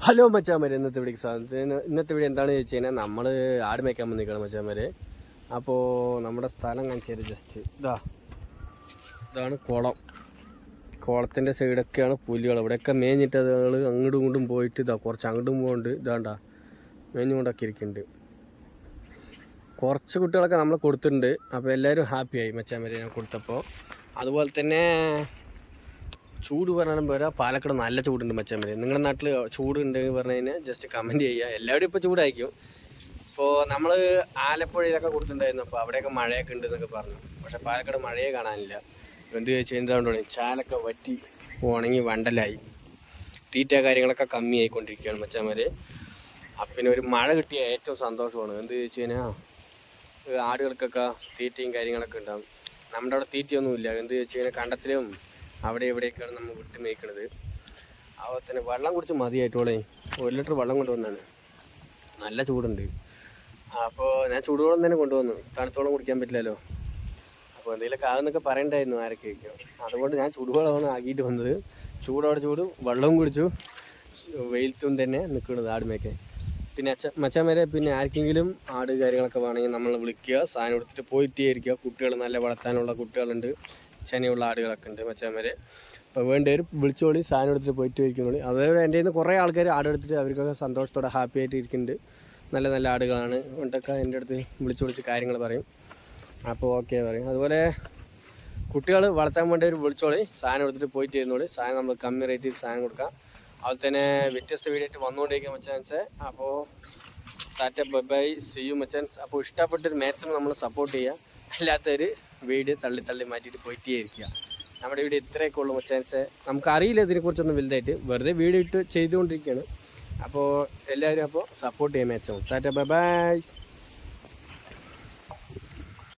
Hello മച്ചാമാരെ, ഇന്നത്തെ video ഇന്നത്തെ വീഡിയോ എന്താണെന്ന് ചോദിച്ചു കഴിഞ്ഞാൽ നമ്മൾ ആട് മേയ്ക്കാൻ വന്നിരിക്കണം മച്ചാമാരെ. അപ്പോൾ നമ്മുടെ സ്ഥലം കാണിച്ചു ജസ്റ്റ് ഇതാണ് കുളം. കുളത്തിൻ്റെ സൈഡൊക്കെയാണ് പുലികൾ. ഇവിടെയൊക്കെ മേഞ്ഞിട്ട് അതുകൾ അങ്ങോട്ടും ഇങ്ങോട്ടും പോയിട്ട് കുറച്ച് അങ്ങോട്ടും പോകുന്നുണ്ട്. ഇതാണ്ടാ മേഞ്ഞുകൊണ്ടൊക്കെ ഇരിക്കുന്നുണ്ട്. കുറച്ച് കുട്ടികളൊക്കെ നമ്മൾ കൊടുത്തിട്ടുണ്ട്. അപ്പോൾ എല്ലാവരും ഹാപ്പിയായി മച്ചാമാരെ ഞാൻ കൊടുത്തപ്പോൾ. അതുപോലെ തന്നെ ചൂട് പറഞ്ഞാലും പോരാ, പാലക്കാട് നല്ല ചൂടുണ്ട് മച്ചാമാരെ. നിങ്ങളുടെ നാട്ടിൽ ചൂടുണ്ടെങ്കിൽ പറഞ്ഞു കഴിഞ്ഞാൽ ജസ്റ്റ് കമൻറ്റ് ചെയ്യുക. എല്ലാവരും ഇപ്പോൾ ചൂടായിരിക്കും. ഇപ്പോൾ നമ്മൾ ആലപ്പുഴയിലൊക്കെ കൊടുത്തിട്ടുണ്ടായിരുന്നു. അപ്പോൾ അവിടെയൊക്കെ മഴയൊക്കെ ഉണ്ട് എന്നൊക്കെ പറഞ്ഞു. പക്ഷേ പാലക്കാട് മഴയെ കാണാനില്ല. എന്ത് ചോദിച്ചാൽ എന്തുകൊണ്ടാണ് ചാലൊക്കെ വറ്റി ഉണങ്ങി വണ്ടലായി. തീറ്റ കാര്യങ്ങളൊക്കെ കമ്മിയായിക്കൊണ്ടിരിക്കുകയാണ് മച്ചാമാരെ. അപ്പം പിന്നെ ഒരു മഴ കിട്ടിയ ഏറ്റവും സന്തോഷമാണ്. എന്ത് ചോദിച്ചു കഴിഞ്ഞാൽ ആടുകൾക്കൊക്കെ തീറ്റയും കാര്യങ്ങളൊക്കെ ഉണ്ടാകും. നമ്മുടെ അവിടെ തീറ്റയൊന്നുമില്ല. എന്ത് ചോദിച്ചു കഴിഞ്ഞാൽ കണ്ടത്തിലും അവിടെ എവിടെയൊക്കെയാണ് നമ്മൾ വിട്ട് മേയ്ക്കണത്. അതുപോലെ തന്നെ വെള്ളം കുടിച്ച് മതിയായിട്ടോളേ 1 ലിറ്റർ വെള്ളം കൊണ്ടുവന്നാണ്. നല്ല ചൂടുണ്ട്. അപ്പോൾ ഞാൻ ചൂടുവെള്ളം തന്നെ കൊണ്ടുവന്നു. തണുത്തോളം കുടിക്കാൻ പറ്റില്ലല്ലോ. അപ്പോൾ എന്തെങ്കിലുമൊക്കെ ആകുന്നൊക്കെ പറയണ്ടായിരുന്നു ആരൊക്കെയൊക്കെയോ. അതുകൊണ്ട് ഞാൻ ചൂടുവെള്ളമാണ് ആക്കിയിട്ട് വന്നത്. ചൂടോടെ ചൂട് വെള്ളവും കുടിച്ചു. വെയിലത്തും തന്നെ നിൽക്കുന്നത് ആട് മേയ്ക്കാൻ. പിന്നെ മച്ചാമാരെ, പിന്നെ ആർക്കെങ്കിലും ആട് കാര്യങ്ങളൊക്കെ വേണമെങ്കിൽ നമ്മൾ വിളിക്കുക. സാധനം എടുത്തിട്ട് പോയിട്ടേ ഇരിക്കുക. കുട്ടികൾ നല്ല വളർത്താനുള്ള കുട്ടികളുണ്ട്. ശനിയുള്ള ആടുകളൊക്കെ ഉണ്ട് മച്ചാമാരെ. അപ്പോൾ വേണ്ടവർ വിളിച്ചോളി, സാധനം എടുത്തിട്ട് പോയിട്ട് ഇരിക്കുന്നോളി. അതേപോലെ എൻ്റെ നിന്ന് കുറേ ആൾക്കാർ ആടെടുത്തിട്ട് അവർക്കൊക്കെ സന്തോഷത്തോടെ ഹാപ്പി ആയിട്ട് ഇരിക്കുന്നുണ്ട്. നല്ല നല്ല ആടുകളാണ് കൊണ്ടൊക്കെ എൻ്റെ അടുത്ത് വിളിച്ച് കാര്യങ്ങൾ പറയും. അപ്പോൾ ഓക്കെ പറയും. അതുപോലെ കുട്ടികൾ വളർത്താൻ വേണ്ടവർ വിളിച്ചോളി, സാധനം എടുത്തിട്ട് പോയിട്ട് ഇരുന്നോളി. സാധനം നമ്മൾ കമ്മി റേറ്റിൽ സാധനം കൊടുക്കാം. അതുപോലെ തന്നെ വ്യത്യസ്ത വീഡിയോ ആയിട്ട് വന്നുകൊണ്ടിരിക്കുക മച്ചാൻസ്. അപ്പോൾ tata bye bye, see you മച്ചാൻസ്. അപ്പോൾ ഇഷ്ടപ്പെട്ടൊരു മാക്സിമം നമ്മൾ സപ്പോർട്ട് ചെയ്യുക. അല്ലാത്തൊരു വീഡിയോ തള്ളി മാറ്റിയിട്ട് പോയിട്ടേ ഇരിക്കുക. നമ്മുടെ വീഡിയോ ഇത്രയൊക്കെ ഉള്ളൂ മച്ചാൻസ്. നമുക്കറിയില്ല ഇതിനെക്കുറിച്ചൊന്നും വലുതായിട്ട്, വെറുതെ വീഡിയോ ഇട്ട് ചെയ്തുകൊണ്ടിരിക്കുകയാണ്. അപ്പോൾ എല്ലാവരും അപ്പോൾ സപ്പോർട്ട് ചെയ്യാൻ മാക്സിമം. Tata bye by.